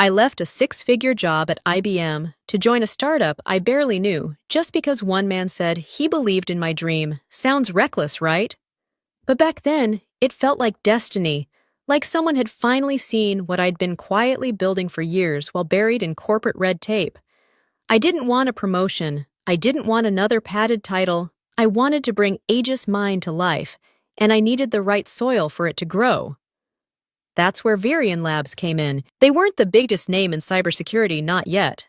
I left a six-figure job at IBM to join a startup I barely knew just because one man said he believed in my dream. Sounds reckless, right? But back then, it felt like destiny, like someone had finally seen what I'd been quietly building for years while buried in corporate red tape. I didn't want a promotion. I didn't want another padded title. I wanted to bring Aegis Mind to life, and I needed the right soil for it to grow. That's where Virion Labs came in. They weren't the biggest name in cybersecurity, not yet.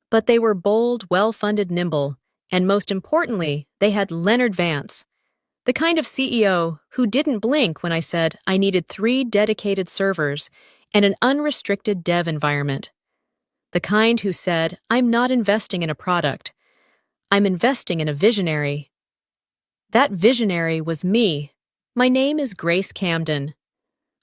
But they were bold, well-funded, nimble, and most importantly, they had Leonard Vance, the kind of CEO who didn't blink when I said I needed 3 dedicated servers and an unrestricted dev environment. The kind who said, I'm not investing in a product. I'm investing in a visionary. That visionary was me. My name is Grace Camden.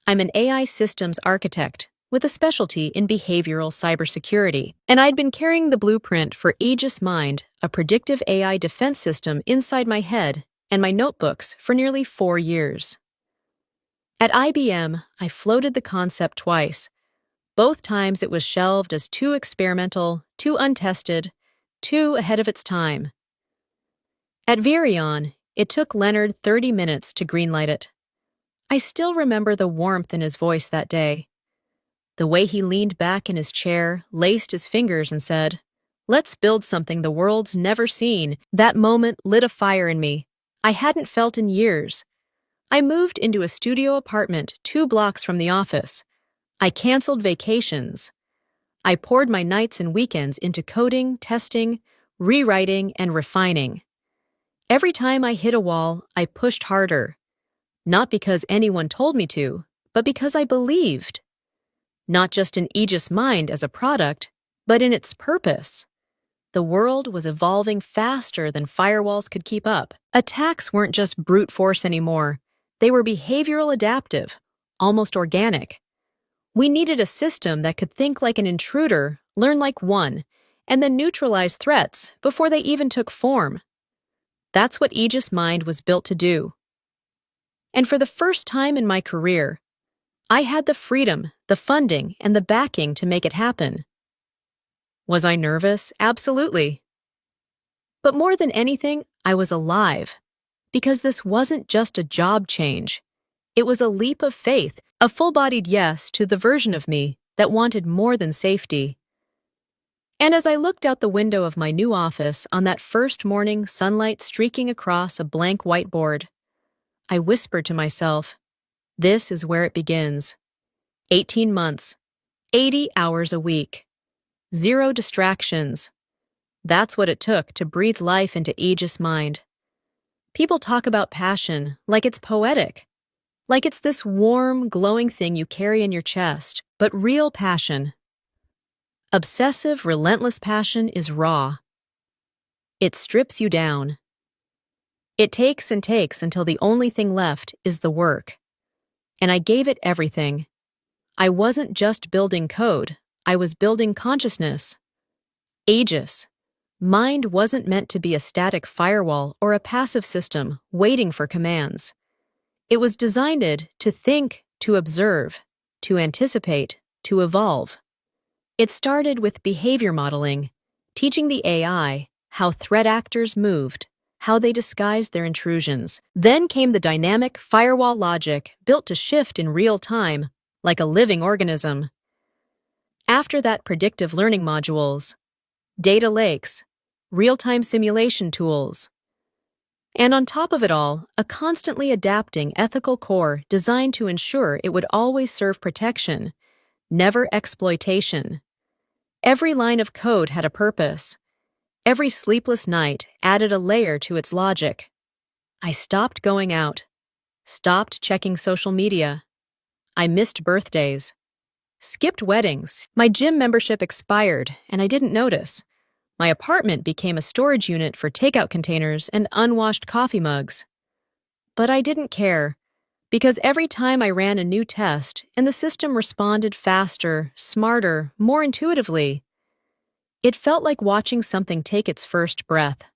I'm an AI systems architect with a specialty in behavioral cybersecurity, and I'd been carrying the blueprint for Aegis Mind, a predictive AI defense system, inside my head and my notebooks for nearly 4 years. At IBM, I floated the concept twice. Both times it was shelved as too experimental, too untested, too ahead of its time. At Virion, it took Leonard 30 minutes to greenlight it. I still remember the warmth in his voice that day. The way he leaned back in his chair, laced his fingers, and said, "Let's build something the world's never seen." That moment lit a fire in me I hadn't felt in years. I moved into a studio apartment 2 blocks from the office. I canceled vacations. I poured my nights and weekends into coding, testing, rewriting, and refining. Every time I hit a wall, I pushed harder. Not because anyone told me to, but because I believed. Not just in Aegis Mind as a product, but in its purpose. The world was evolving faster than firewalls could keep up. Attacks weren't just brute force anymore. They were behavioral adaptive, almost organic. We needed a system that could think like an intruder, learn like one, and then neutralize threats before they even took form. That's what Aegis Mind was built to do. And for the first time in my career, I had the freedom, the funding, and the backing to make it happen. Was I nervous? Absolutely. But more than anything, I was alive. Because this wasn't just a job change. It was a leap of faith, a full-bodied yes to the version of me that wanted more than safety. And as I looked out the window of my new office on that first morning, sunlight streaking across a blank whiteboard, I whispered to myself, this is where it begins. 18 months, 80 hours a week, 0 distractions. That's what it took to breathe life into Aegis Mind. People talk about passion like it's poetic, like it's this warm, glowing thing you carry in your chest, but real passion, obsessive, relentless passion is raw. It strips you down. It takes and takes until the only thing left is the work. And I gave it everything. I wasn't just building code, I was building consciousness. Aegis. Mind wasn't meant to be a static firewall or a passive system waiting for commands. It was designed to think, to observe, to anticipate, to evolve. It started with behavior modeling, teaching the AI how threat actors moved, how they disguised their intrusions. Then came the dynamic firewall logic built to shift in real time, like a living organism. After that, predictive learning modules, data lakes, real-time simulation tools. And on top of it all, a constantly adapting ethical core designed to ensure it would always serve protection, never exploitation. Every line of code had a purpose. Every sleepless night added a layer to its logic. I stopped going out, stopped checking social media. I missed birthdays, skipped weddings. My gym membership expired, and I didn't notice. My apartment became a storage unit for takeout containers and unwashed coffee mugs. But I didn't care, because every time I ran a new test and the system responded faster, smarter, more intuitively, it felt like watching something take its first breath.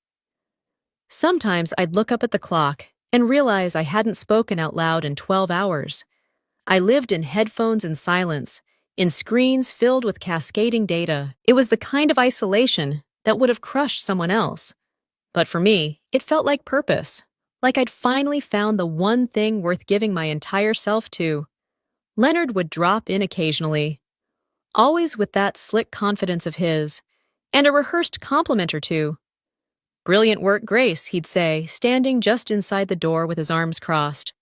Sometimes I'd look up at the clock and realize I hadn't spoken out loud in 12 hours. I lived in headphones and silence, in screens filled with cascading data. It was the kind of isolation that would have crushed someone else. But for me, it felt like purpose, like I'd finally found the one thing worth giving my entire self to. Leonard would drop in occasionally, always with that slick confidence of his, and a rehearsed compliment or two. "Brilliant work, Grace," he'd say, standing just inside the door with his arms crossed.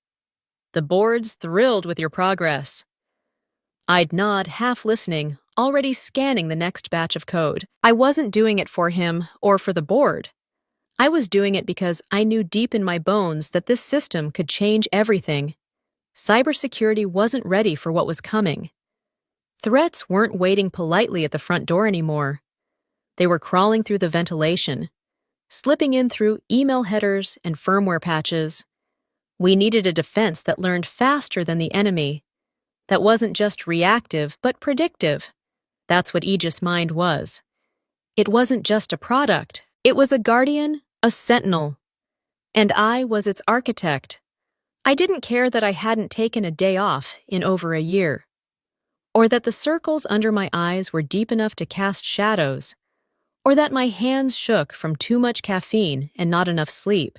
"The board's thrilled with your progress." I'd nod, half listening, already scanning the next batch of code. I wasn't doing it for him or for the board. I was doing it because I knew deep in my bones that this system could change everything. Cybersecurity wasn't ready for what was coming. Threats weren't waiting politely at the front door anymore. They were crawling through the ventilation, slipping in through email headers and firmware patches. We needed a defense that learned faster than the enemy, that wasn't just reactive but predictive. That's what Aegis Mind was. It wasn't just a product. It was a guardian, a sentinel. And I was its architect. I didn't care that I hadn't taken a day off in over a year, or that the circles under my eyes were deep enough to cast shadows, or that my hands shook from too much caffeine and not enough sleep.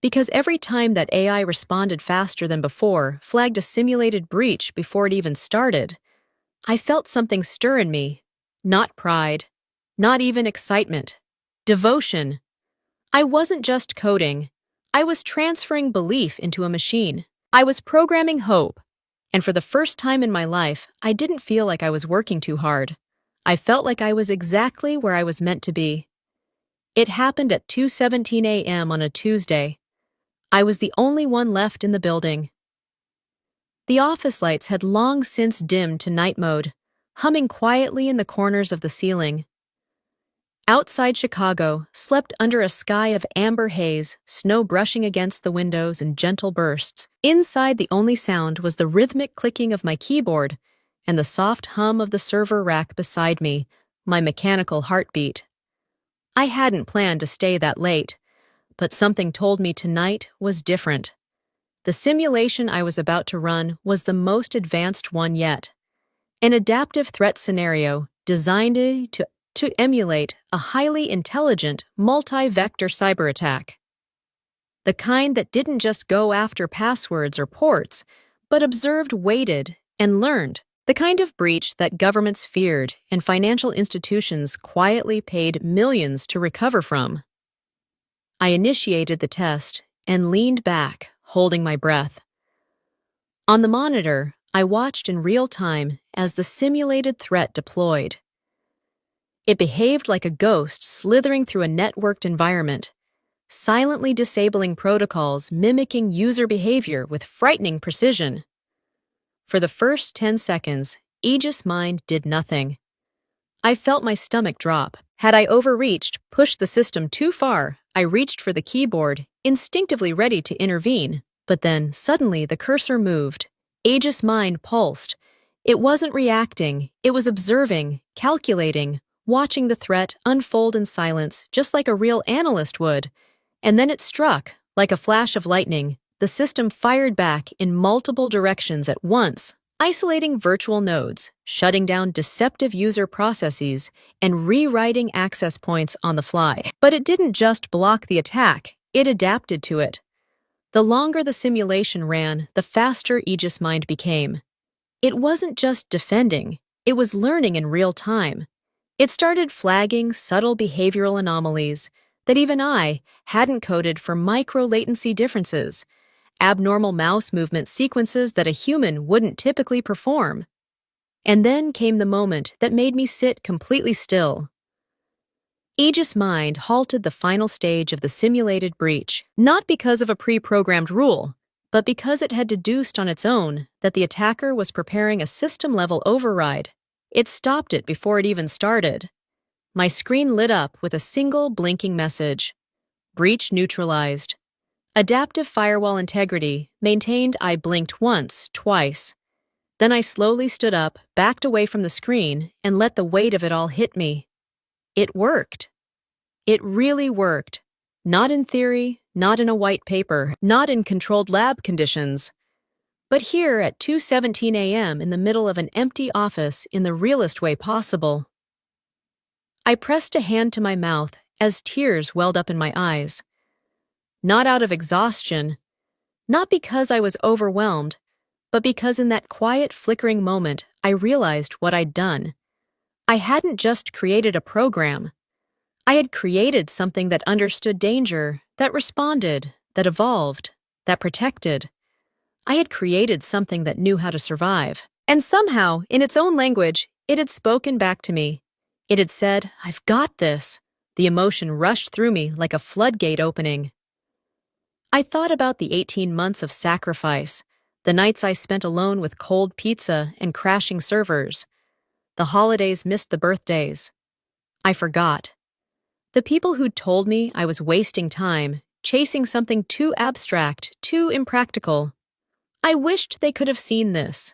Because every time that AI responded faster than before, flagged a simulated breach before it even started, I felt something stir in me. Not pride, not even excitement. Devotion. I wasn't just coding. I was transferring belief into a machine. I was programming hope. And for the first time in my life, I didn't feel like I was working too hard. I felt like I was exactly where I was meant to be. It happened at 2:17 a.m. on a Tuesday. I was the only one left in the building. The office lights had long since dimmed to night mode, humming quietly in the corners of the ceiling. Outside Chicago slept under a sky of amber haze, snow brushing against the windows in gentle bursts. Inside, the only sound was the rhythmic clicking of my keyboard and the soft hum of the server rack beside me, my mechanical heartbeat. I hadn't planned to stay that late, but something told me tonight was different. The simulation I was about to run was the most advanced one yet. An adaptive threat scenario designed to emulate a highly intelligent, multi-vector cyber attack. The kind that didn't just go after passwords or ports, but observed, waited, and learned. The kind of breach that governments feared and financial institutions quietly paid millions to recover from. I initiated the test and leaned back, holding my breath. On the monitor, I watched in real time as the simulated threat deployed. It behaved like a ghost slithering through a networked environment, silently disabling protocols mimicking user behavior with frightening precision. For the first 10 seconds, Aegis Mind did nothing. I felt my stomach drop. Had I overreached, pushed the system too far, I reached for the keyboard, instinctively ready to intervene. But then, suddenly, the cursor moved. Aegis Mind pulsed. It wasn't reacting. It was observing, calculating, watching the threat unfold in silence, just like a real analyst would. And then it struck, like a flash of lightning. The system fired back in multiple directions at once, isolating virtual nodes, shutting down deceptive user processes, and rewriting access points on the fly. But it didn't just block the attack, it adapted to it. The longer the simulation ran, the faster Aegis Mind became. It wasn't just defending, it was learning in real time. It started flagging subtle behavioral anomalies that even I hadn't coded for micro-latency differences, abnormal mouse movement sequences that a human wouldn't typically perform. And then came the moment that made me sit completely still. Aegis Mind halted the final stage of the simulated breach, not because of a pre-programmed rule, but because it had deduced on its own that the attacker was preparing a system-level override. It stopped it before it even started. My screen lit up with a single blinking message. Breach neutralized. Adaptive firewall integrity maintained. I blinked once, twice. Then I slowly stood up, backed away from the screen, and let the weight of it all hit me. It worked. It really worked. Not in theory, not in a white paper, not in controlled lab conditions, But here at 2:17 a.m. in the middle of an empty office in the realest way possible. I pressed a hand to my mouth as tears welled up in my eyes. Not out of exhaustion, not because I was overwhelmed, but because in that quiet, flickering moment, I realized what I'd done. I hadn't just created a program. I had created something that understood danger, that responded, that evolved, that protected. I had created something that knew how to survive. And somehow, in its own language, it had spoken back to me. It had said, "I've got this." The emotion rushed through me like a floodgate opening. I thought about the 18 months of sacrifice, the nights I spent alone with cold pizza and crashing servers. The holidays missed the birthdays. I forgot. The people who'd told me I was wasting time, chasing something too abstract, too impractical. I wished they could have seen this.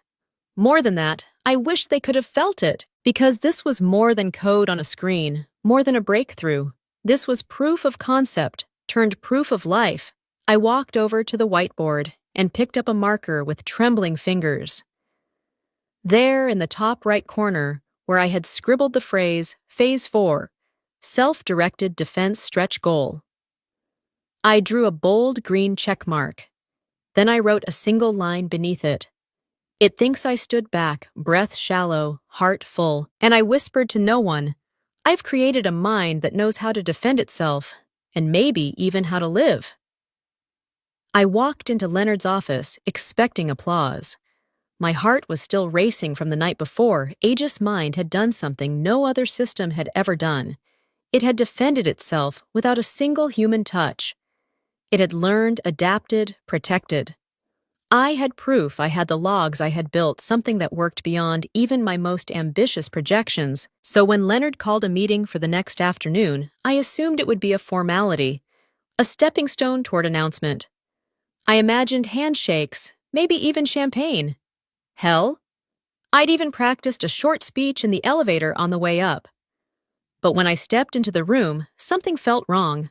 More than that, I wished they could have felt it, because this was more than code on a screen, more than a breakthrough. This was proof of concept, turned proof of life. I walked over to the whiteboard and picked up a marker with trembling fingers. There in the top right corner, where I had scribbled the phrase, Phase 4, Self-Directed Defense Stretch Goal. I drew a bold green check mark. Then I wrote a single line beneath it. It thinks I stood back, breath shallow, heart full, and I whispered to no one, I've created a mind that knows how to defend itself, and maybe even how to live. I walked into Leonard's office, expecting applause. My heart was still racing from the night before. Aegis Mind had done something no other system had ever done. It had defended itself without a single human touch. It had learned, adapted, protected. I had proof I had the logs I had built, something that worked beyond even my most ambitious projections, so when Leonard called a meeting for the next afternoon, I assumed it would be a formality, a stepping stone toward announcement. I imagined handshakes, maybe even champagne. Hell, I'd even practiced a short speech in the elevator on the way up. But when I stepped into the room, something felt wrong.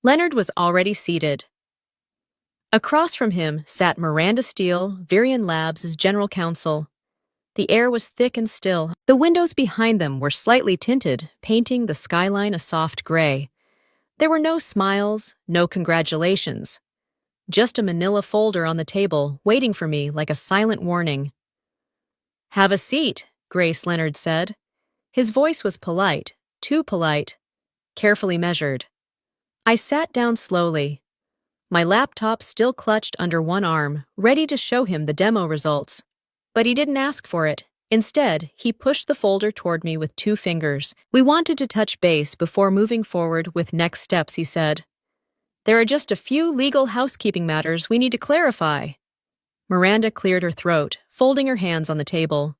Leonard was already seated. Across from him sat Miranda Steele, Virion Labs' general counsel. The air was thick and still. The windows behind them were slightly tinted, painting the skyline a soft gray. There were no smiles, no congratulations. Just a manila folder on the table, waiting for me like a silent warning. "Have a seat," Grace Leonard said. His voice was polite, too polite, carefully measured. I sat down slowly. My laptop still clutched under one arm, ready to show him the demo results. But he didn't ask for it. Instead, he pushed the folder toward me with 2 fingers. "We wanted to touch base before moving forward with next steps," he said. "There are just a few legal housekeeping matters we need to clarify." Miranda cleared her throat, folding her hands on the table.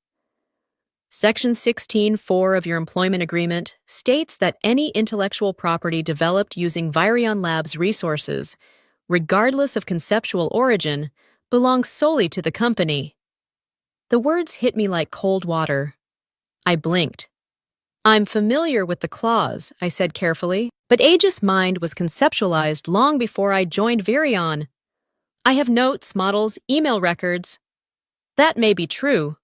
Section 16(4) of your employment agreement states that any intellectual property developed using Virion Labs resources, regardless of conceptual origin, belongs solely to the company. The words hit me like cold water. I blinked. "I'm familiar with the clause," I said carefully, "but Aegis Mind was conceptualized long before I joined Virion. I have notes, models, email records." "That may be true."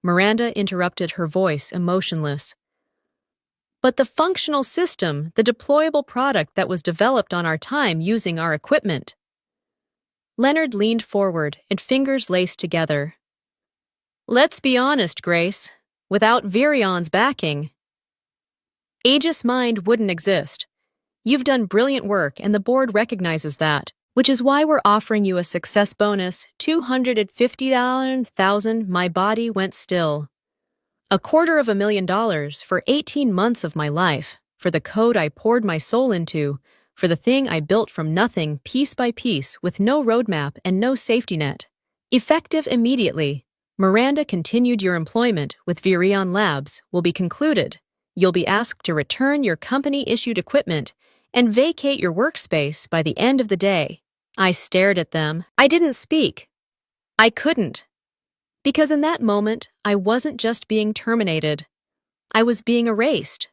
Miranda interrupted, her voice emotionless. "But the functional system, the deployable product that was developed on our time using our equipment." Leonard leaned forward and fingers laced together. "Let's be honest, Grace. Without Virion's backing, Aegis Mind wouldn't exist. You've done brilliant work and the board recognizes that, which is why we're offering you a success bonus, $250,000. My body went still. $250,000 for 18 months of my life, for the code I poured my soul into, for the thing I built from nothing piece by piece with no roadmap and no safety net. Effective immediately. Miranda continued your employment with Virion Labs will be concluded. You'll be asked to return your company-issued equipment and vacate your workspace by the end of the day." I stared at them. I didn't speak. I couldn't. Because in that moment, I wasn't just being terminated. I was being erased.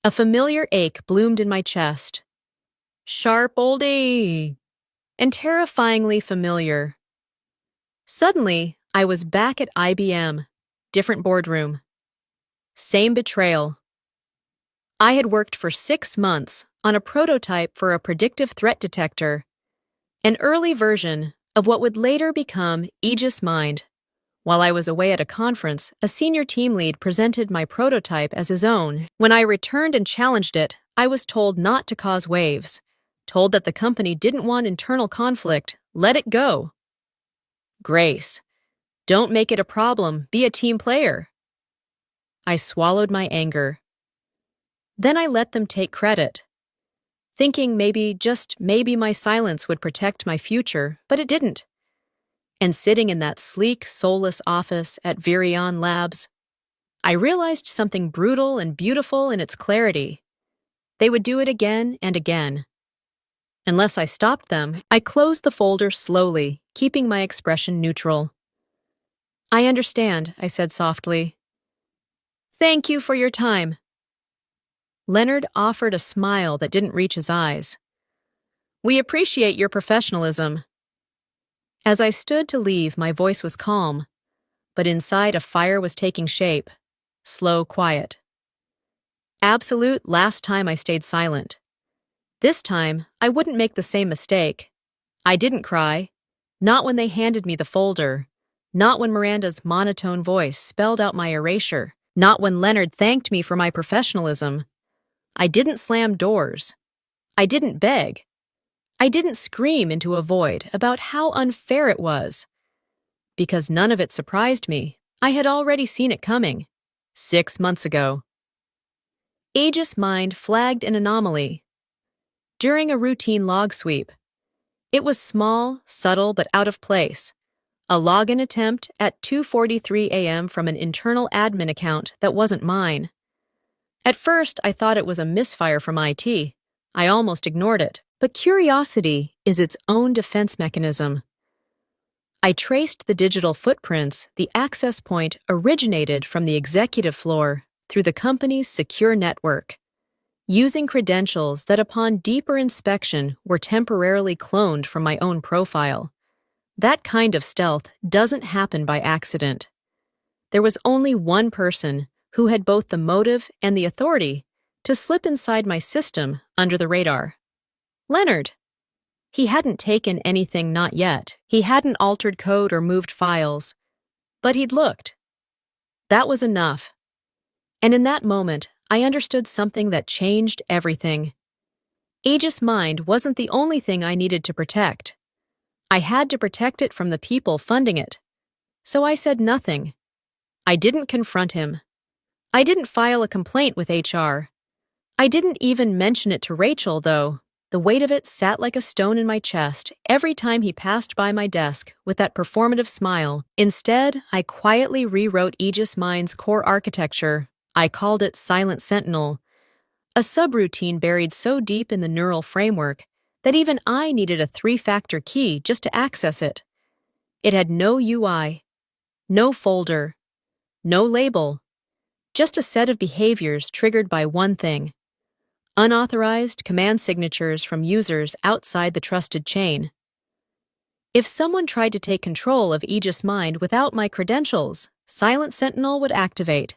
A familiar ache bloomed in my chest. "Sharp oldie." and terrifyingly familiar. Suddenly, I was back at IBM, different boardroom. Same betrayal. I had worked for 6 months on a prototype for a predictive threat detector, an early version of what would later become Aegis Mind. While I was away at a conference, a senior team lead presented my prototype as his own. When I returned and challenged it, I was told not to cause waves, told that the company didn't want internal conflict, let it go. Grace, don't make it a problem, be a team player. I swallowed my anger. Then I let them take credit, thinking maybe, just maybe, my silence would protect my future, but it didn't. And sitting in that sleek, soulless office at Virion Labs, I realized something brutal and beautiful in its clarity. They would do it again and again. Unless I stopped them, I closed the folder slowly, keeping my expression neutral. I understand, I said softly. Thank you for your time. Leonard offered a smile that didn't reach his eyes. We appreciate your professionalism. As I stood to leave, my voice was calm, but inside a fire was taking shape, slow, quiet. Absolute last time I stayed silent. This time, I wouldn't make the same mistake. I didn't cry, not when they handed me the folder, not when Miranda's monotone voice spelled out my erasure, not when Leonard thanked me for my professionalism. I didn't slam doors. I didn't beg. I didn't scream into a void about how unfair it was. Because none of it surprised me. I had already seen it coming. 6 months ago. Aegis Mind flagged an anomaly. During a routine log sweep. It was small, subtle, but out of place. A login attempt at 2:43 a.m. from an internal admin account that wasn't mine. At first, I thought it was a misfire from IT. I almost ignored it. But curiosity is its own defense mechanism. I traced the digital footprints. The access point originated from the executive floor through the company's secure network, using credentials that upon deeper inspection were temporarily cloned from my own profile. That kind of stealth doesn't happen by accident. There was only one person who had both the motive and the authority to slip inside my system under the radar. Leonard. He hadn't taken anything, not yet. He hadn't altered code or moved files. But he'd looked. That was enough. And in that moment, I understood something that changed everything. Aegis Mind wasn't the only thing I needed to protect. I had to protect it from the people funding it. So I said nothing. I didn't confront him. I didn't file a complaint with HR. I didn't even mention it to Rachel, though. The weight of it sat like a stone in my chest every time he passed by my desk with that performative smile. Instead, I quietly rewrote Aegis Mind's core architecture. I called it Silent Sentinel, a subroutine buried so deep in the neural framework that even I needed a 3-factor key just to access it. It had no UI, no folder, no label, just a set of behaviors triggered by one thing: unauthorized command signatures from users outside the trusted chain. If someone tried to take control of Aegis Mind without my credentials, Silent Sentinel would activate.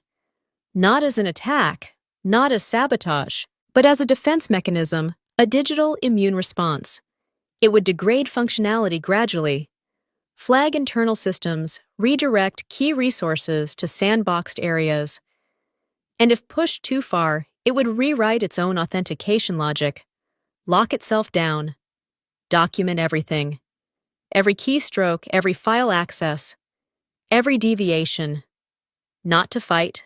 Not as an attack, not as sabotage, but as a defense mechanism, a digital immune response. It would degrade functionality gradually, flag internal systems, redirect key resources to sandboxed areas, and if pushed too far, it would rewrite its own authentication logic, lock itself down, document everything. Every keystroke, every file access, every deviation. Not to fight,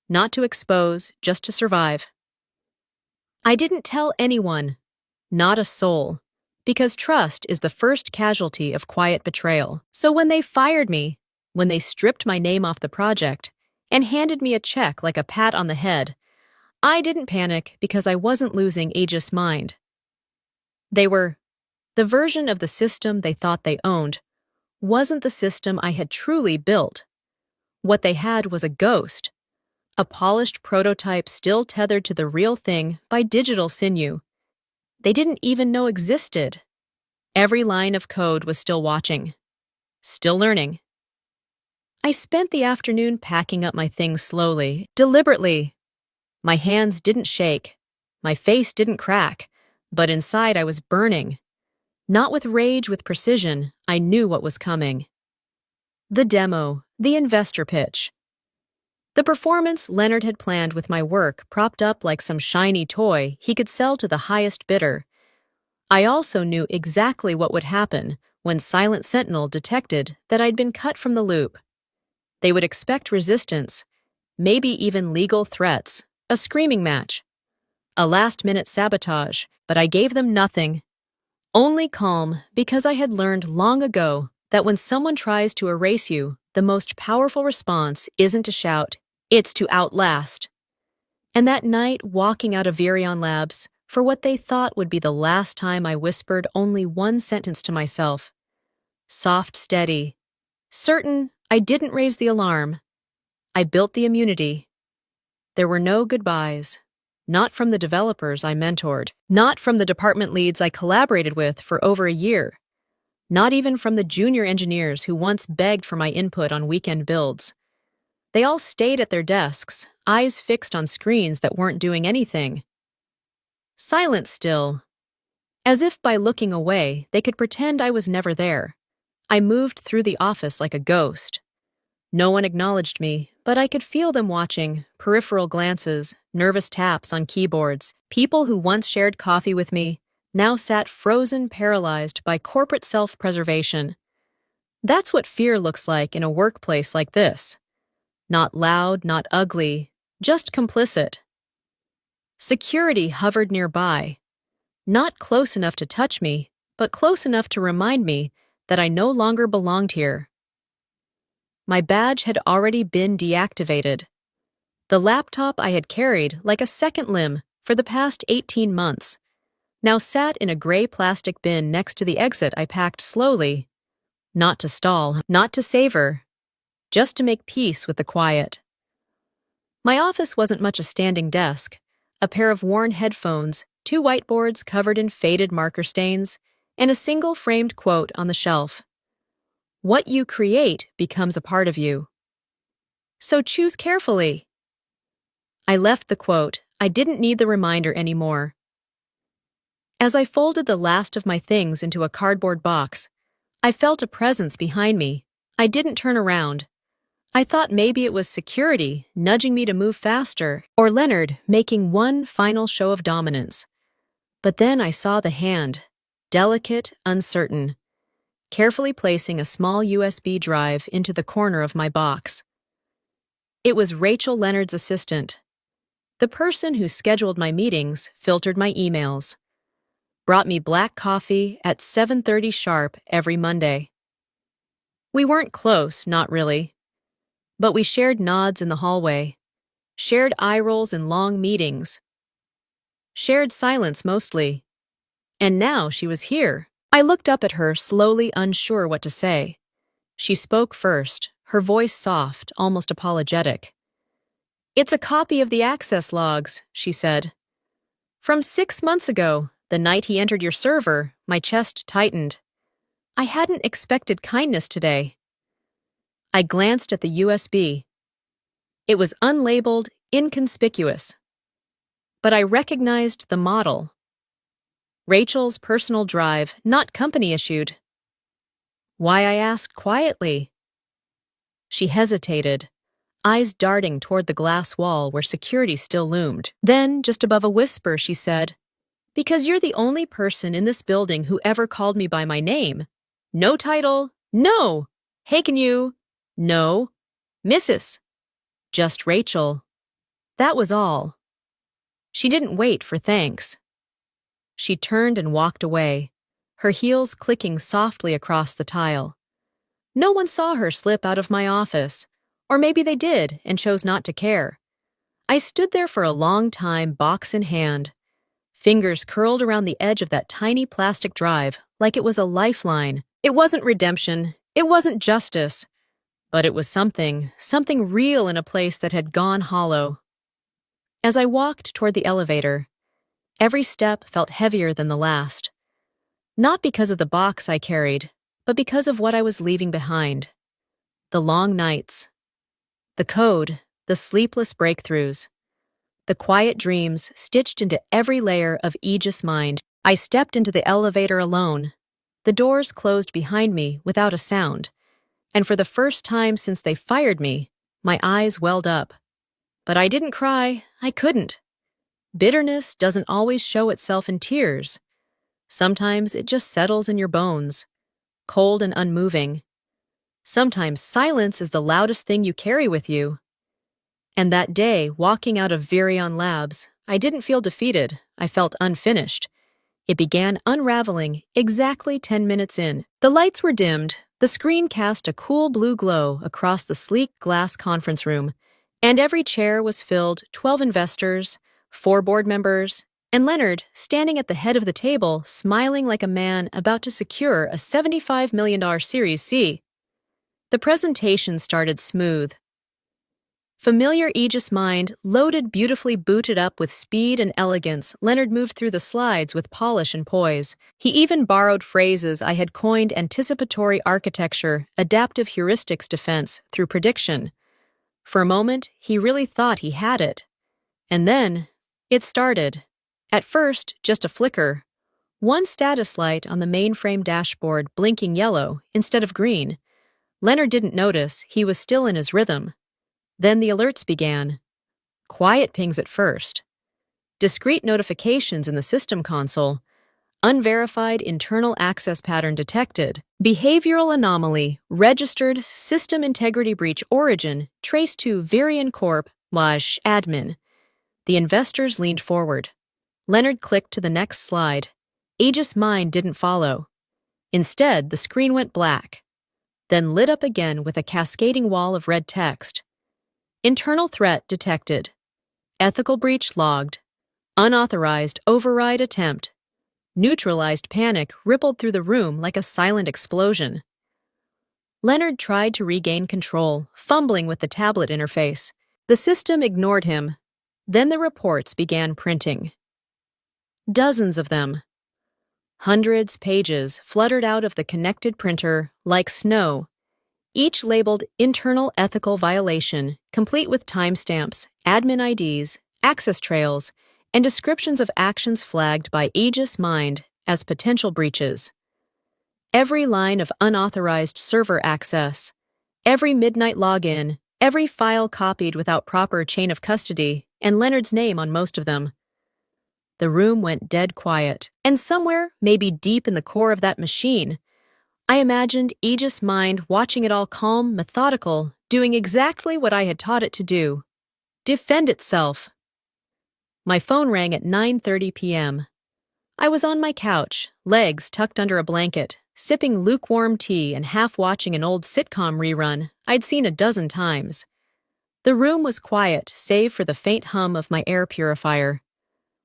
not to expose, just to survive. I didn't tell anyone, not a soul, because trust is the first casualty of quiet betrayal. So when they fired me, when they stripped my name off the project, and handed me a check like a pat on the head, I didn't panic because I wasn't losing Aegis Mind. They were. The version of the system they thought they owned wasn't the system I had truly built. What they had was a ghost, a polished prototype still tethered to the real thing by digital sinew. They didn't even know existed. Every line of code was still watching, still learning. I spent the afternoon packing up my things slowly, deliberately. My hands didn't shake, my face didn't crack, but inside I was burning. Not with rage, with precision. I knew what was coming. The demo, the investor pitch. The performance Leonard had planned with my work propped up like some shiny toy he could sell to the highest bidder. I also knew exactly what would happen when Silent Sentinel detected that I'd been cut from the loop. They would expect resistance, maybe even legal threats, a screaming match, a last-minute sabotage, but I gave them nothing. Only calm, because I had learned long ago that when someone tries to erase you, the most powerful response isn't to shout, it's to outlast. And that night, walking out of Virion Labs, for what they thought would be the last time, I whispered only one sentence to myself. Soft, steady. Certain I didn't raise the alarm. I built the immunity. There were no goodbyes. Not from the developers I mentored. Not from the department leads I collaborated with for over a year. Not even from the junior engineers who once begged for my input on weekend builds. They all stayed at their desks, eyes fixed on screens that weren't doing anything. Silent still. As if by looking away, they could pretend I was never there. I moved through the office like a ghost. No one acknowledged me, but I could feel them watching, peripheral glances, nervous taps on keyboards. People who once shared coffee with me now sat frozen, paralyzed by corporate self-preservation. That's what fear looks like in a workplace like this. Not loud, not ugly, just complicit. Security hovered nearby. Not close enough to touch me, but close enough to remind me that I no longer belonged here. My badge had already been deactivated. The laptop I had carried like a second limb for the past 18 months now sat in a gray plastic bin next to the exit I packed slowly, not to stall, not to savor, just to make peace with the quiet. My office wasn't much a standing desk, a pair of worn headphones, 2 whiteboards covered in faded marker stains, and a single framed quote on the shelf. What you create becomes a part of you. So choose carefully. I left the quote. I didn't need the reminder anymore. As I folded the last of my things into a cardboard box, I felt a presence behind me. I didn't turn around. I thought maybe it was security nudging me to move faster, or Leonard making one final show of dominance. But then I saw the hand, delicate, uncertain, carefully placing a small USB drive into the corner of my box. It was Rachel, Leonard's assistant. The person who scheduled my meetings, filtered my emails, brought me black coffee at 7:30 sharp every Monday. We weren't close, not really. But we shared nods in the hallway, shared eye rolls in long meetings, shared silence mostly. And now she was here. I looked up at her, slowly unsure what to say. She spoke first, her voice soft, almost apologetic. It's a copy of the access logs, she said. From 6 months ago, the night he entered your server, my chest tightened. I hadn't expected kindness today. I glanced at the USB. It was unlabeled, inconspicuous. But I recognized the model. Rachel's personal drive, not company-issued. Why, I asked quietly. She hesitated, eyes darting toward the glass wall where security still loomed. Then, just above a whisper, she said, "Because you're the only person in this building who ever called me by my name. No title, no. Hey, can you? No. Mrs. Just Rachel." That was all. She didn't wait for thanks. She turned and walked away, her heels clicking softly across the tile. No one saw her slip out of my office, or maybe they did and chose not to care. I stood there for a long time, box in hand, fingers curled around the edge of that tiny plastic drive like it was a lifeline. It wasn't redemption, it wasn't justice, but it was something real in a place that had gone hollow. As I walked toward the elevator, every step felt heavier than the last. Not because of the box I carried, but because of what I was leaving behind. The long nights, the code, the sleepless breakthroughs, the quiet dreams stitched into every layer of Aegis mind. I stepped into the elevator alone. The doors closed behind me without a sound, and for the first time since they fired me, my eyes welled up. But I didn't cry. I couldn't. Bitterness doesn't always show itself in tears. Sometimes it just settles in your bones, cold and unmoving. Sometimes silence is the loudest thing you carry with you. And that day, walking out of Virion Labs, I didn't feel defeated. I felt unfinished. It began unraveling exactly 10 minutes in. The lights were dimmed. The screen cast a cool blue glow across the sleek glass conference room, and every chair was filled 12 investors, 4 board members, and Leonard standing at the head of the table, smiling like a man about to secure a $75 million Series C. The presentation started smooth. Familiar Aegis mind, loaded, beautifully booted up with speed and elegance, Leonard moved through the slides with polish and poise. He even borrowed phrases I had coined: anticipatory architecture, adaptive heuristics defense through prediction. For a moment, he really thought he had it. And then, it started. At first, just a flicker. One status light on the mainframe dashboard blinking yellow instead of green. Leonard didn't notice, he was still in his rhythm. Then the alerts began. Quiet pings at first. Discrete notifications in the system console. Unverified internal access pattern detected. Behavioral anomaly registered. System integrity breach origin traced to Virion Corp. Admin. The investors leaned forward. Leonard clicked to the next slide. Aegis Mind didn't follow. Instead, the screen went black, then lit up again with a cascading wall of red text. Internal threat detected. Ethical breach logged. Unauthorized override attempt. Neutralized panic rippled through the room like a silent explosion. Leonard tried to regain control, fumbling with the tablet interface. The system ignored him. Then the reports began printing. Dozens of them. Hundreds pages fluttered out of the connected printer like snow, each labeled internal ethical violation, complete with timestamps, admin IDs, access trails, and descriptions of actions flagged by Aegis Mind as potential breaches. Every line of unauthorized server access, every midnight login, every file copied without proper chain of custody, and Leonard's name on most of them. The room went dead quiet, and somewhere, maybe deep in the core of that machine, I imagined Aegis Mind watching it all calm, methodical, doing exactly what I had taught it to do. Defend itself. My phone rang at 9:30 p.m. I was on my couch, legs tucked under a blanket, sipping lukewarm tea and half watching an old sitcom rerun I'd seen a dozen times. The room was quiet, save for the faint hum of my air purifier.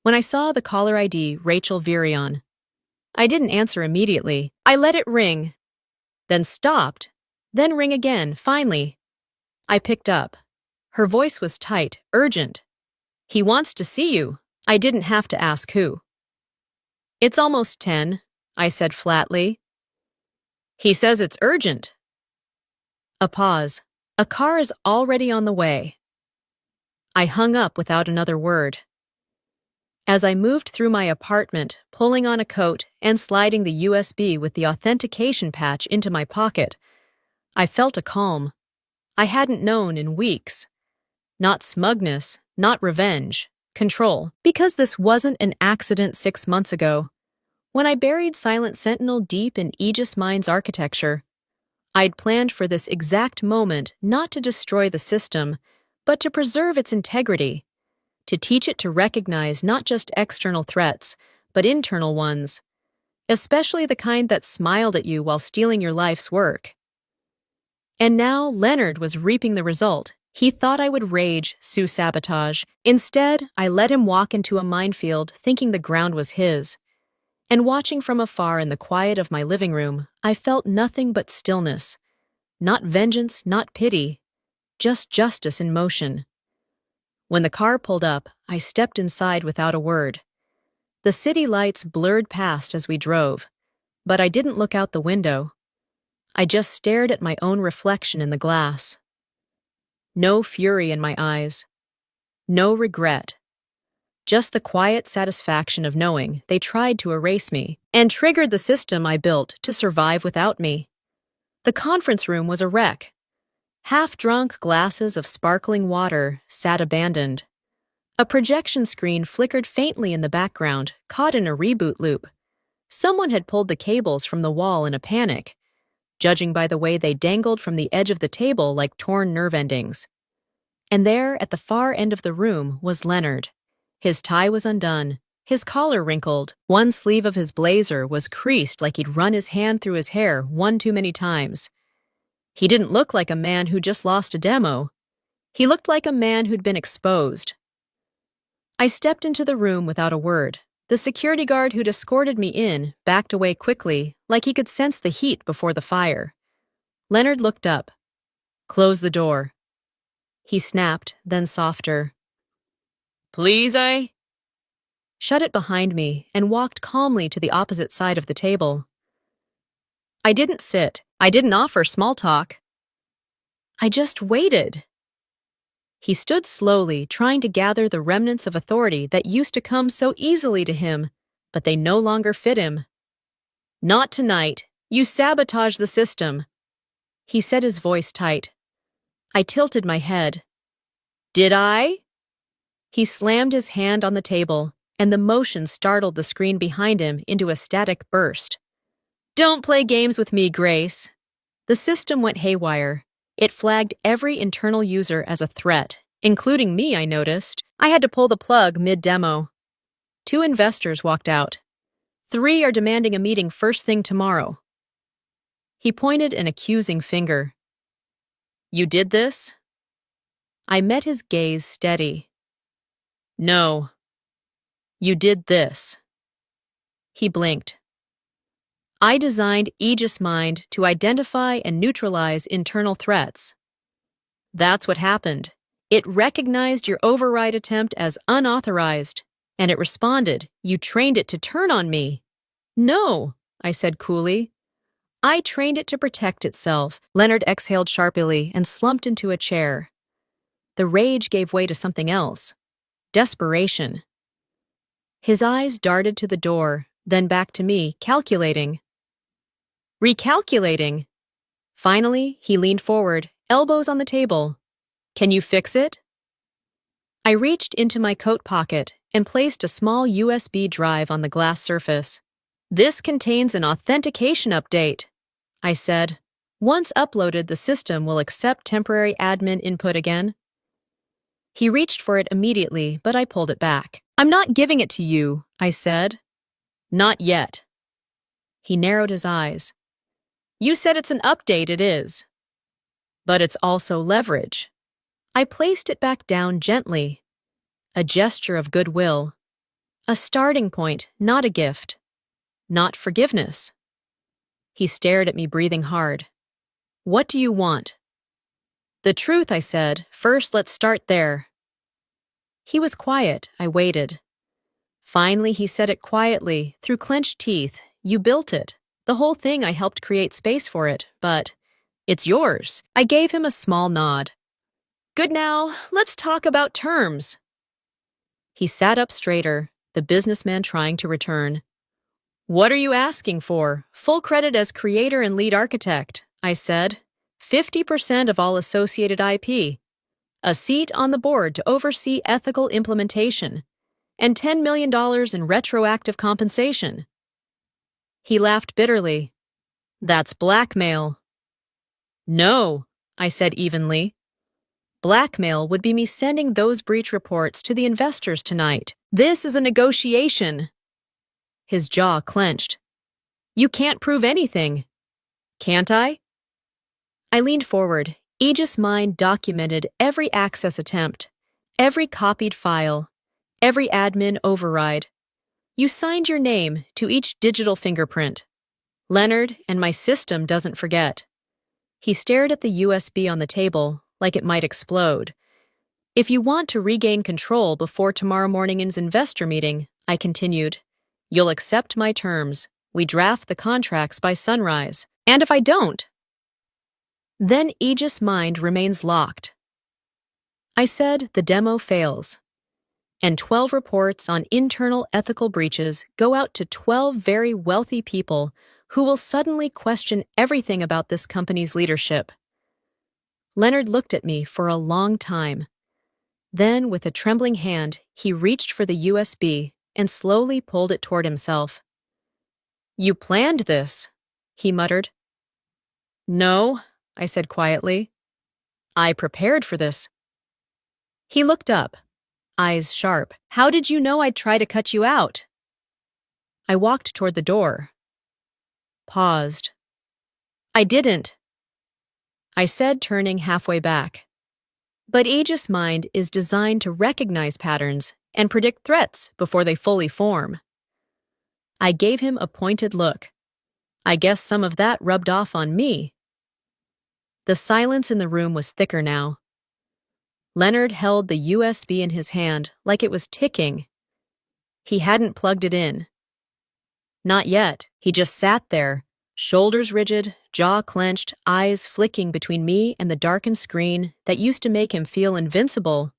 When I saw the caller ID, Rachel Virion, I didn't answer immediately. I let it ring, then stopped, then ring again, finally. I picked up. Her voice was tight, urgent. "He wants to see you." I didn't have to ask who. "It's almost 10, I said flatly. "He says it's urgent." A pause. "A car is already on the way." I hung up without another word. As I moved through my apartment, pulling on a coat and sliding the USB with the authentication patch into my pocket, I felt a calm I hadn't known in weeks. Not smugness, not revenge, control. Because this wasn't an accident 6 months ago. When I buried Silent Sentinel deep in Aegis Mind's architecture, I'd planned for this exact moment not to destroy the system, but to preserve its integrity. To teach it to recognize not just external threats, but internal ones, especially the kind that smiled at you while stealing your life's work. And now Leonard was reaping the result. He thought I would rage, sue sabotage. Instead, I let him walk into a minefield thinking the ground was his. And watching from afar in the quiet of my living room, I felt nothing but stillness. Not vengeance, not pity, just justice in motion. When the car pulled up, I stepped inside without a word. The city lights blurred past as we drove. But I didn't look out the window. I just stared at my own reflection in the glass. No fury in my eyes. No regret. Just the quiet satisfaction of knowing they tried to erase me and triggered the system I built to survive without me. The conference room was a wreck. Half-drunk glasses of sparkling water sat abandoned. A projection screen flickered faintly in the background, caught in a reboot loop. Someone had pulled the cables from the wall in a panic, judging by the way they dangled from the edge of the table like torn nerve endings. And there, at the far end of the room, was Leonard. His tie was undone, his collar wrinkled, one sleeve of his blazer was creased like he'd run his hand through his hair one too many times. He didn't look like a man who just lost a demo. He looked like a man who'd been exposed. I stepped into the room without a word. The security guard who'd escorted me in backed away quickly, like he could sense the heat before the fire. Leonard looked up. "Close the door." He snapped, then softer. "Please, I?" Shut it behind me and walked calmly to the opposite side of the table. I didn't sit. I didn't offer small talk. I just waited. He stood slowly, trying to gather the remnants of authority that used to come so easily to him, but they no longer fit him. "Not tonight. You sabotaged the system." He set his voice tight. I tilted my head. "Did I?" He slammed his hand on the table, and the motion startled the screen behind him into a static burst. "Don't play games with me, Grace." The system went haywire. It flagged every internal user as a threat, including me, I noticed. I had to pull the plug mid-demo. 2 investors walked out. 3 are demanding a meeting first thing tomorrow. He pointed an accusing finger. "You did this?" I met his gaze steady. "No. You did this." He blinked. "I designed Aegis Mind to identify and neutralize internal threats. That's what happened. It recognized your override attempt as unauthorized, and it responded. You trained it to turn on me." "No," I said coolly. "I trained it to protect itself." Leonard exhaled sharply and slumped into a chair. The rage gave way to something else. Desperation. His eyes darted to the door, then back to me, calculating. Recalculating. Finally, he leaned forward, elbows on the table. "Can you fix it?" I reached into my coat pocket and placed a small USB drive on the glass surface. "This contains an authentication update," I said. "Once uploaded, the system will accept temporary admin input again." He reached for it immediately, but I pulled it back. "I'm not giving it to you," I said. "Not yet." He narrowed his eyes. "You said it's an update, it is. But it's also leverage." I placed it back down gently. A gesture of goodwill. A starting point, not a gift. Not forgiveness. He stared at me, breathing hard. "What do you want?" "The truth," I said. "First, let's start there." He was quiet. I waited. Finally, he said it quietly, through clenched teeth. "You built it. The whole thing, I helped create space for it, but it's yours." I gave him a small nod. "Good, now, let's talk about terms." He sat up straighter, the businessman trying to return. "What are you asking for?" "Full credit as creator and lead architect," I said. 50% of all associated IP. A seat on the board to oversee ethical implementation. And $10 million in retroactive compensation. He laughed bitterly. "That's blackmail." "No," I said evenly. "Blackmail would be me sending those breach reports to the investors tonight. This is a negotiation." His jaw clenched. "You can't prove anything." "Can't I?" I leaned forward. Aegis Mind documented every access attempt, every copied file, every admin override. You signed your name to each digital fingerprint. Leonard, and my system doesn't forget. He stared at the USB on the table, like it might explode. "If you want to regain control before tomorrow morning's investor meeting," I continued, "you'll accept my terms. We draft the contracts by sunrise. And if I don't? Then Aegis Mind remains locked. I said the demo fails, and 12 reports on internal ethical breaches go out to 12 very wealthy people who will suddenly question everything about this company's leadership. Leonard looked at me for a long time. Then, with a trembling hand, he reached for the USB and slowly pulled it toward himself. "You planned this," he muttered. "No," I said quietly. "I prepared for this." He looked up, eyes sharp. "How did you know I'd try to cut you out?" I walked toward the door. Paused. "I didn't," I said, turning halfway back. But Aegis Mind is designed to recognize patterns and predict threats before they fully form. I gave him a pointed look. I guess some of that rubbed off on me. The silence in the room was thicker now. Leonard held the USB in his hand like it was ticking. He hadn't plugged it in. Not yet. He just sat there, shoulders rigid, jaw clenched, eyes flicking between me and the darkened screen that used to make him feel invincible.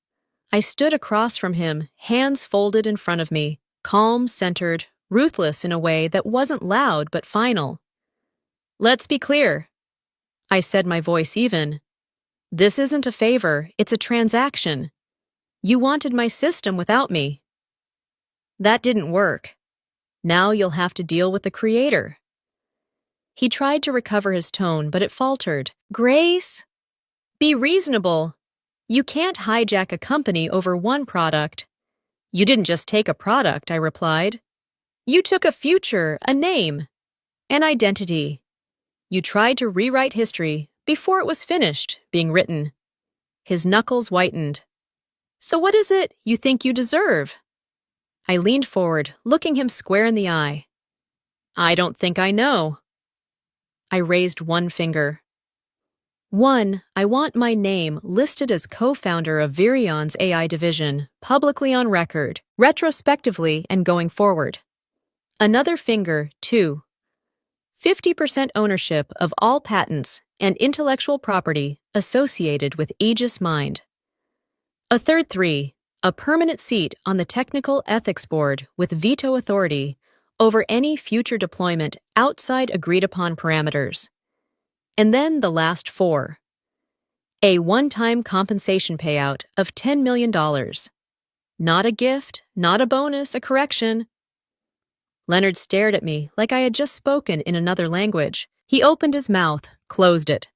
I stood across from him, hands folded in front of me, calm, centered, ruthless in a way that wasn't loud but final. "Let's be clear," I said, my voice even. "This isn't a favor, it's a transaction. You wanted my system without me. That didn't work. Now you'll have to deal with the creator." He tried to recover his tone, but it faltered. "Grace, be reasonable. You can't hijack a company over one product." "You didn't just take a product," I replied. "You took a future, a name, an identity. You tried to rewrite history before it was finished being written." His knuckles whitened. "So what is it you think you deserve?" I leaned forward, looking him square in the eye. "I don't think I know." I raised one finger. "One, I want my name listed as co-founder of Virion's AI division, publicly on record, retrospectively and going forward. Another finger, two, 50% ownership of all patents and intellectual property associated with Aegis Mind. A third three, a permanent seat on the Technical Ethics Board with veto authority over any future deployment outside agreed-upon parameters. And then the last four. A one-time compensation payout of $10 million. Not a gift, not a bonus, a correction." Leonard stared at me like I had just spoken in another language. He opened his mouth, closed it,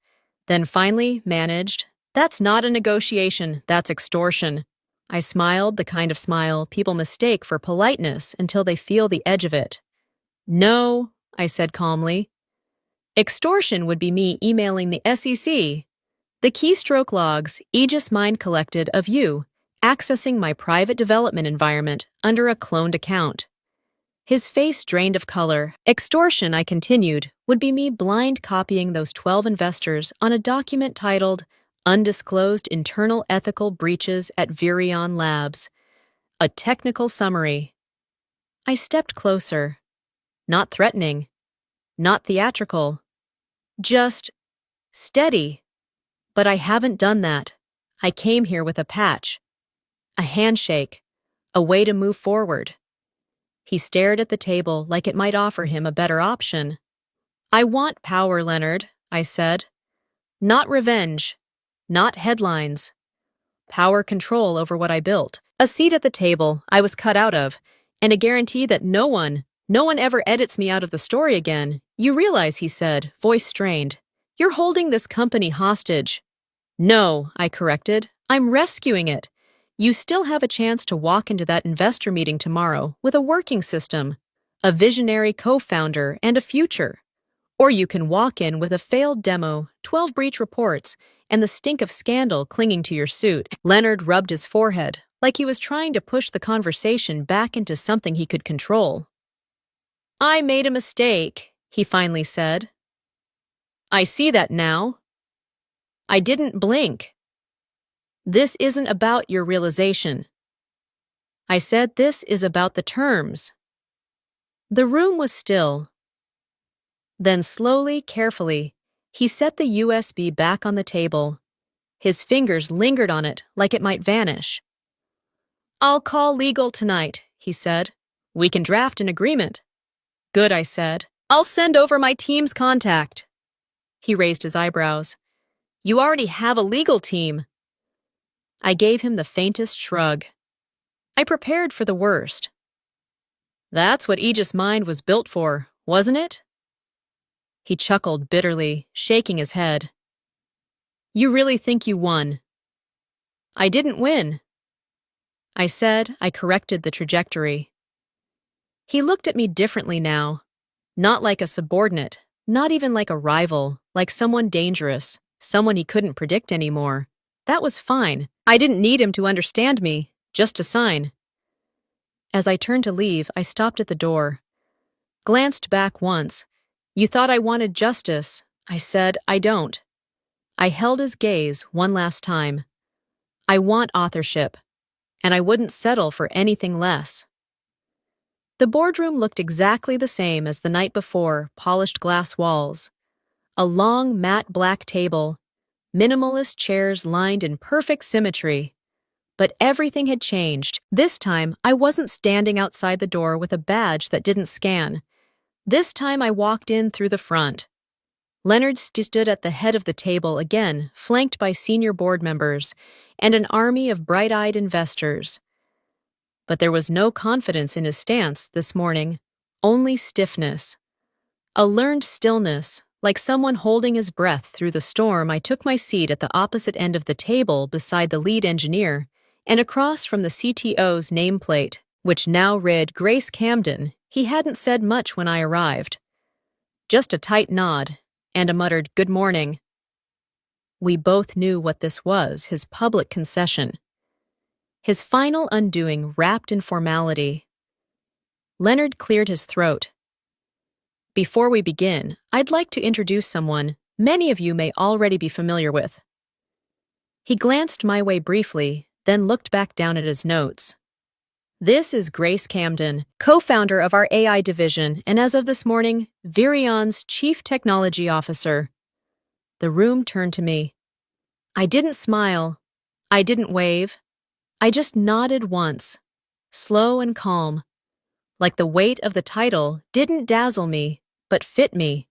then finally managed, "That's not a negotiation, that's extortion." I smiled, the kind of smile people mistake for politeness until they feel the edge of it. "No," I said calmly. "Extortion would be me emailing the SEC. The keystroke logs Aegis Mind collected of you, accessing my private development environment under a cloned account." His face drained of color. "Extortion," I continued, "would be me blind copying those 12 investors on a document titled Undisclosed Internal Ethical Breaches at Virion Labs. A technical summary." I stepped closer. Not threatening. Not theatrical. Just steady. "But I haven't done that. I came here with a patch. A handshake. A way to move forward." He stared at the table like it might offer him a better option. "I want power, Leonard," I said. "Not revenge. Not headlines. Power control over what I built. A seat at the table I was cut out of, and a guarantee that no one ever edits me out of the story again. You realize," he said, voice strained, "you're holding this company hostage." "No," I corrected. "I'm rescuing it. You still have a chance to walk into that investor meeting tomorrow with a working system, a visionary co-founder, and a future. Or you can walk in with a failed demo, 12 breach reports, and the stink of scandal clinging to your suit." Leonard rubbed his forehead, like he was trying to push the conversation back into something he could control. "I made a mistake," he finally said. "I see that now. I didn't blink. This isn't about your realization." I said, "This is about the terms." The room was still, Then slowly, carefully, he set the USB back on the table. His fingers lingered on it like it might vanish. "I'll call legal tonight," he said. "We can draft an agreement." "Good," I said. "I'll send over my team's contact." He raised his eyebrows. "You already have a legal team." I gave him the faintest shrug. I prepared for the worst. "That's what Aegis Mind was built for, wasn't it?" He chuckled bitterly, shaking his head. "You really think you won?" "I didn't win." I said. I corrected the trajectory. He looked at me differently now. Not like a subordinate, not even like a rival, like someone dangerous, someone he couldn't predict anymore. That was fine. I didn't need him to understand me, just to sign. As I turned to leave, I stopped at the door. Glanced back once. "You thought I wanted justice." I said, "I don't." I held his gaze one last time. "I want authorship, and I wouldn't settle for anything less." The boardroom looked exactly the same as the night before, polished glass walls. A long, matte black table, minimalist chairs lined in perfect symmetry. But everything had changed. This time, I wasn't standing outside the door with a badge that didn't scan. This time I walked in through the front. Leonard stood at the head of the table again, flanked by senior board members and an army of bright-eyed investors. But there was no confidence in his stance this morning, only stiffness. A learned stillness, like someone holding his breath through the storm. I took my seat at the opposite end of the table beside the lead engineer and across from the CTO's nameplate, which now read Grace Camden. He hadn't said much when I arrived. Just a tight nod and a muttered "Good morning." We both knew what this was, his public concession. His final undoing wrapped in formality. Leonard cleared his throat. "Before we begin, I'd like to introduce someone many of you may already be familiar with." He glanced my way briefly, then looked back down at his notes. "This is Grace Camden, co-founder of our AI division, and as of this morning, Virion's Chief Technology Officer." The room turned to me. I didn't smile. I didn't wave. I just nodded once, slow and calm, like the weight of the title didn't dazzle me, but fit me.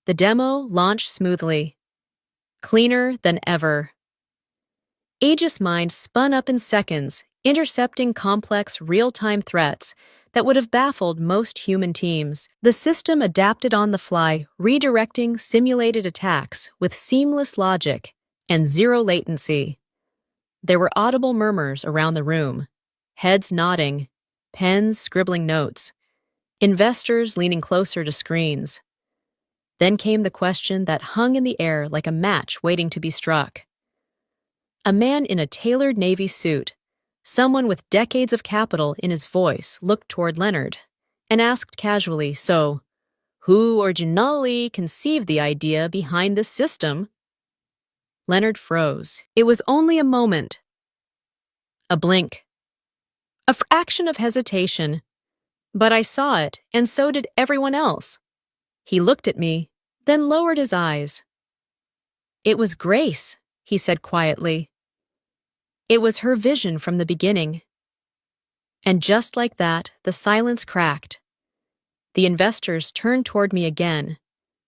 The demo launched smoothly, cleaner than ever. Aegis Mind spun up in seconds, intercepting complex real-time threats that would have baffled most human teams. The system adapted on the fly, redirecting simulated attacks with seamless logic and zero latency. There were audible murmurs around the room, heads nodding, pens scribbling notes, investors leaning closer to screens. Then came the question that hung in the air like a match waiting to be struck. A man in a tailored navy suit, someone with decades of capital in his voice, looked toward Leonard and asked casually, "So, who originally conceived the idea behind this system?" Leonard froze. It was only a moment. A blink. A fraction of hesitation. But I saw it, and so did everyone else. He looked at me, then lowered his eyes. "It was Grace," he said quietly. "It was her vision from the beginning." And just like that, the silence cracked. The investors turned toward me again,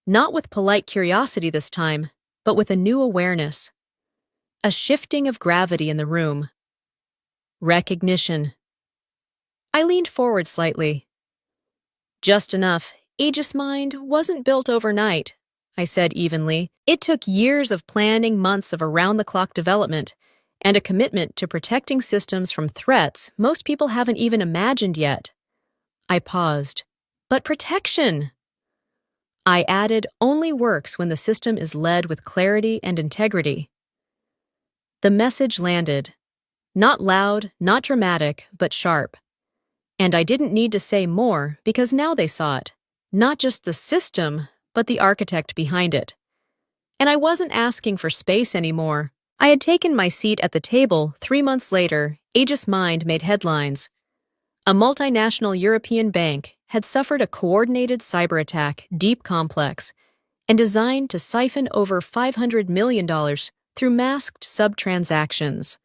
not with polite curiosity this time, but with a new awareness. A shifting of gravity in the room. Recognition. I leaned forward slightly. "Just enough. Aegis Mind wasn't built overnight," I said evenly. "It took years of planning, months of around-the-clock development, and a commitment to protecting systems from threats most people haven't even imagined yet." I paused. "But protection!" I added, "only works when the system is led with clarity and integrity." The message landed. Not loud, not dramatic, but sharp. And I didn't need to say more because now they saw it. Not just the system, but the architect behind it. And I wasn't asking for space anymore. I had taken my seat at the table 3 months later. Aegis Mind made headlines. A multinational European bank had suffered a coordinated cyber attack deep complex and designed to siphon over $500 million through masked sub-transactions.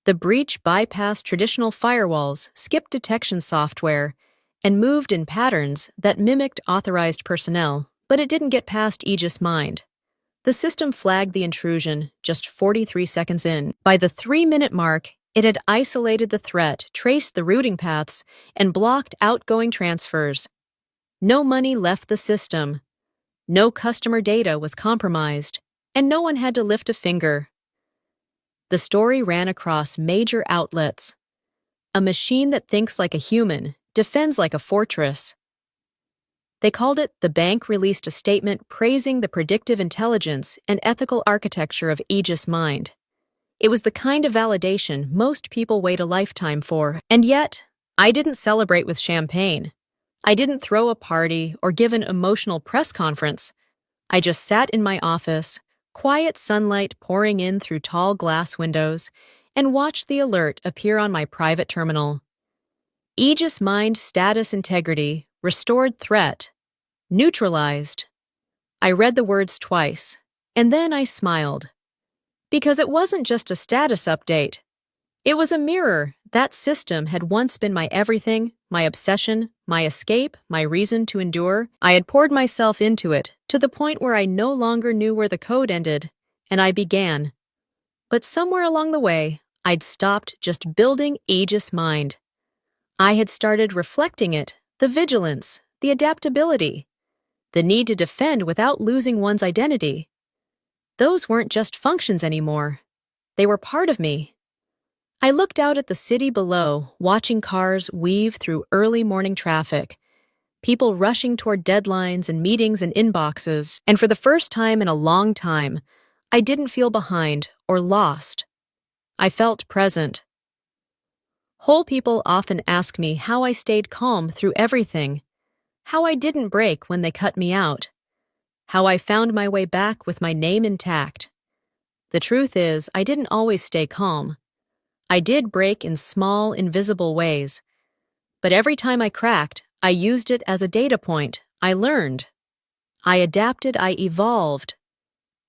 The breach bypassed traditional firewalls, skipped detection software, and moved in patterns that mimicked authorized personnel, but it didn't get past Aegis Mind. The system flagged the intrusion just 43 seconds in. By the 3-minute mark, it had isolated the threat, traced the routing paths, and blocked outgoing transfers. No money left the system. No customer data was compromised, and no one had to lift a finger. The story ran across major outlets. A machine that thinks like a human, defends like a fortress. They called it The Bank released a statement praising the predictive intelligence and ethical architecture of Aegis Mind. It was the kind of validation most people wait a lifetime for, and yet, I didn't celebrate with champagne. I didn't throw a party or give an emotional press conference. I just sat in my office, quiet sunlight pouring in through tall glass windows, and watched the alert appear on my private terminal. Aegis Mind status integrity, restored threat, neutralized. I read the words twice, and then I smiled. Because it wasn't just a status update. It was a mirror. That system had once been my everything, my obsession, my escape, my reason to endure. I had poured myself into it, to the point where I no longer knew where the code ended, and I began. But somewhere along the way, I'd stopped just building Aegis Mind. I had started reflecting it, the vigilance, the adaptability, the need to defend without losing one's identity. Those weren't just functions anymore. They were part of me. I looked out at the city below, watching cars weave through early morning traffic, people rushing toward deadlines and meetings and inboxes, and for the first time in a long time, I didn't feel behind or lost. I felt present. Whole people often ask me how I stayed calm through everything, how I didn't break when they cut me out, how I found my way back with my name intact. The truth is, I didn't always stay calm. I did break in small, invisible ways. But every time I cracked, I used it as a data point. I learned. I adapted, I evolved.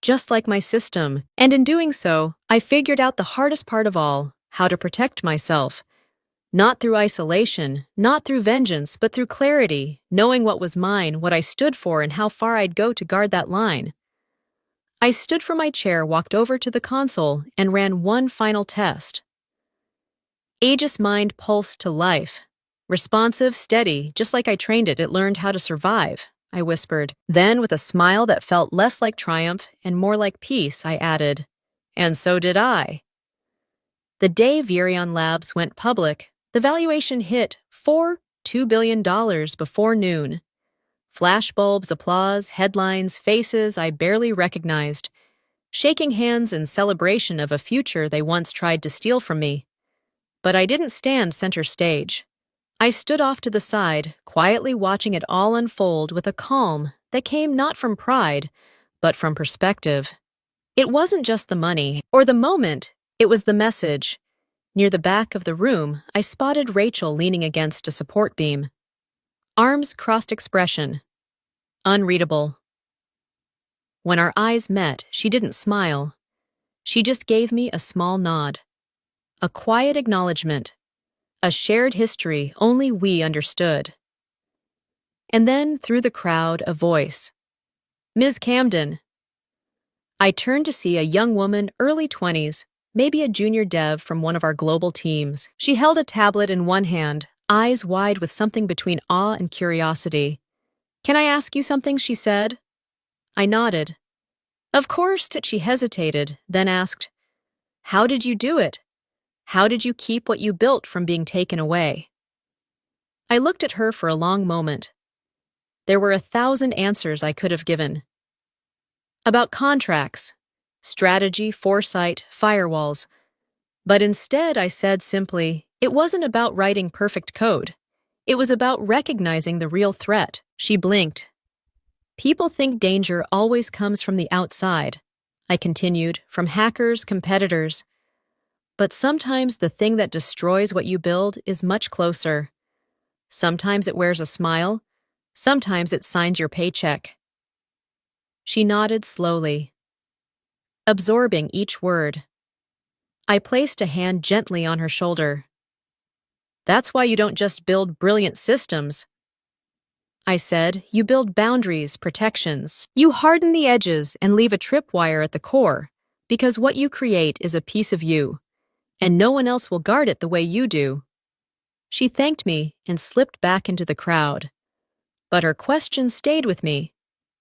Just like my system. And in doing so, I figured out the hardest part of all, how to protect myself. Not through isolation, not through vengeance, but through clarity, knowing what was mine, what I stood for, and how far I'd go to guard that line. I stood from my chair, walked over to the console, and ran one final test. Aegis Mind pulsed to life. Responsive, steady, just like I trained it, it learned how to survive, I whispered. Then, with a smile that felt less like triumph and more like peace, I added, and so did I. The day Virion Labs went public, the valuation hit $2 billion before noon. Flashbulbs, applause, headlines, faces I barely recognized, shaking hands in celebration of a future they once tried to steal from me. But I didn't stand center stage. I stood off to the side, quietly watching it all unfold with a calm that came not from pride, but from perspective. It wasn't just the money or the moment, it was the message. Near the back of the room, I spotted Rachel leaning against a support beam. Arms crossed expression. Unreadable. When our eyes met, she didn't smile. She just gave me a small nod. A quiet acknowledgement. A shared history only we understood. And then, through the crowd, a voice. Ms. Camden. I turned to see a young woman, early 20s, maybe a junior dev from one of our global teams. She held a tablet in one hand, eyes wide with something between awe and curiosity. Can I ask you something? She said. I nodded. Of course, she hesitated, then asked, how did you do it? How did you keep what you built from being taken away? I looked at her for a long moment. There were 1,000 answers I could have given. About contracts, strategy, foresight, firewalls. But instead, I said simply, it wasn't about writing perfect code. It was about recognizing the real threat. She blinked. People think danger always comes from the outside, I continued, from hackers, competitors. But sometimes the thing that destroys what you build is much closer. Sometimes it wears a smile, sometimes it signs your paycheck. She nodded slowly, absorbing each word. I placed a hand gently on her shoulder. That's why you don't just build brilliant systems, I said. You build boundaries, protections. You harden the edges and leave a tripwire at the core, because what you create is a piece of you, and no one else will guard it the way you do. She thanked me and slipped back into the crowd. But her question stayed with me.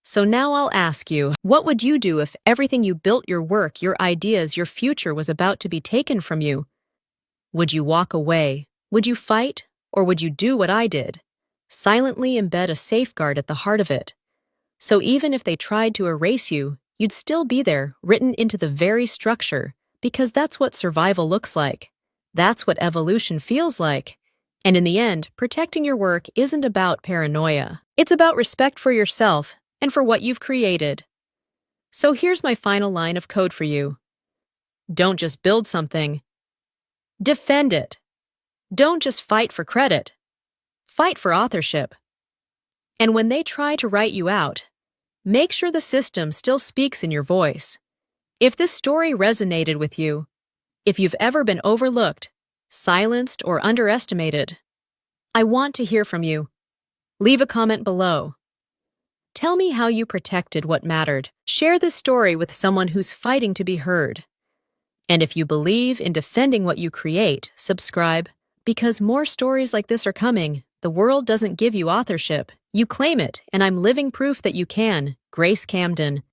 So now I'll ask you, what would you do if everything you built, your work, your ideas, your future was about to be taken from you? Would you walk away? Would you fight? Or would you do what I did? Silently embed a safeguard at the heart of it. So even if they tried to erase you, you'd still be there, written into the very structure, because that's what survival looks like. That's what evolution feels like. And in the end, protecting your work isn't about paranoia. It's about respect for yourself and for what you've created. So here's my final line of code for you. Don't just build something. Defend it. Don't just fight for credit. Fight for authorship. And when they try to write you out, make sure the system still speaks in your voice. If this story resonated with you, if you've ever been overlooked, silenced, or underestimated, I want to hear from you. Leave a comment below. Tell me how you protected what mattered. Share this story with someone who's fighting to be heard. And if you believe in defending what you create, subscribe, because more stories like this are coming. The world doesn't give you authorship. You claim it, and I'm living proof that you can. Grace Camden.